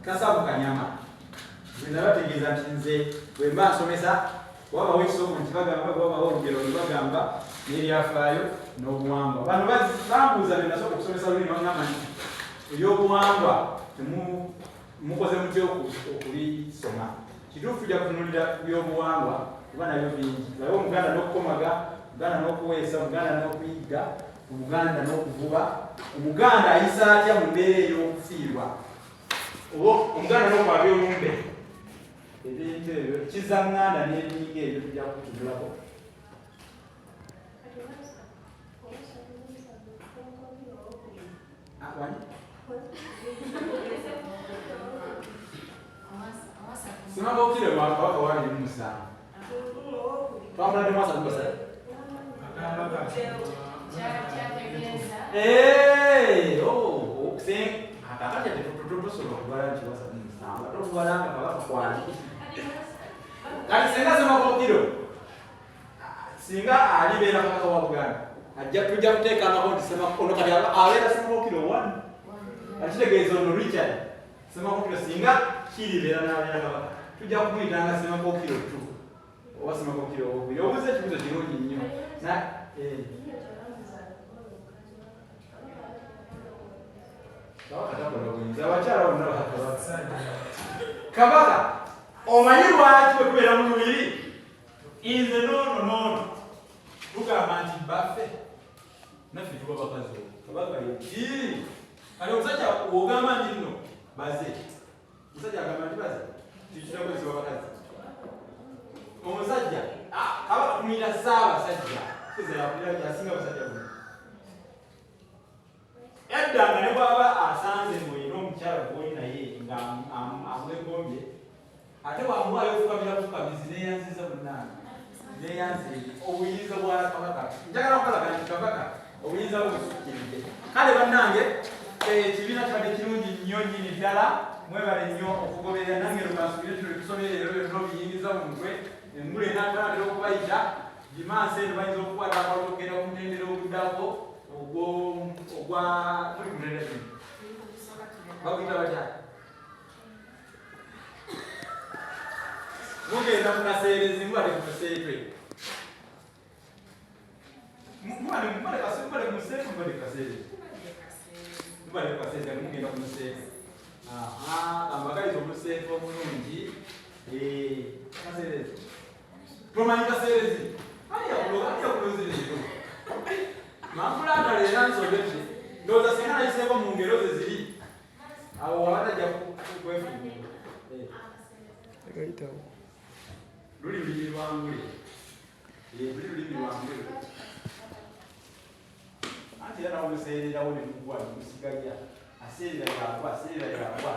Kasabu Kanyama. Binabategeeza nti nze bwe mba nsomesa wabawo ekisomo nti bagamba wabawo olugero lwe bagamba n'ebyafaayo n'obuwangwa. Bano bambuuza be nasooka okusomesa lulimi bangamba nti ebyobuwangwa mukoze mutya okulisoma. Kituufu tujja kutunuulira byobuwangwa kuba nabyo bingi. Babe Omuganda n'okukomaga, Omuganda n'okuweesa, Omuganda n'okuyigga, Omuganda n'okuvuba, Omuganda ayisa atya mu mbeera ey'okufiirwa, oba Omuganda n'okwabya olumbe. Ebintu ebyo kizaŋŋanda n'ebinyiga ebyo tujja kutunulako. Simakookire wa Kabaka wa 27. Twambadde mwasa kubasa. Kakati tusobola okubala nti wasa 27. Tokubalanga Kabaka kwani. Kati singa Simakookiro singa alibeera Kabaka wa Buganda tujja kuteeka amako nti Simakookiro kati abeera Simakookiro 1. Akitegeeza ono Richard Simakookiro singa kiribeera n'abeera Kabaka tujja kumuyitanga Simakookiro 2 oba Simakookiro 2. Obuuza ekibuuzo kirungi nnyo. Kabaka omanyi lwaki bwe tubeera mu lubiri nze noono tugamba nti baffe naffe tuba bakazi Kabaka yeki kale omusajja wogamba nti nno baze omusajja agamba nti baze tikirakwezi wabakazi omusajja Kabaka tumuyita Ssaabasajja yasinga abasajja bonna. Edda nga ne bw'aba asanze ng'olina omukyala gw'oli naye nga amwegombye ate bwamuwaayo okufukamizi neeyanziza bunnange neeyanze obuyinza bwa Kabaka. Njagala okukalaga nti Kabaka obuyinza bwe busukkiridde. Kale bannange ekibiina kibadde kirungi nnyo nnyini ddala. Mwebale nnyo okugoberera nange lwebasubire tuli tusomere leero byonna obiyingiza mu mutwe. Engule n'atwatira okubayita Dimansi eno bayinza okukwata akalulu okugenda ku mutendera oguddako ogwa tuli ku mutendera kino baguyita batya mugenda mu kaseerezi mubale ku museetwe mubale ku museetwe mugenda ku museetwe ambagaliza omuseetwe omulungi kaseerezi tomanyi kaseerezi yakulozerero makulanga leero nsobedde ndowooza singa nayiseeko mu ngero ze ziri awo wabatajja kwefuga luli lulimi lwangule anti era nawo luseererawo ne mugwa musigalya aseerera yagwa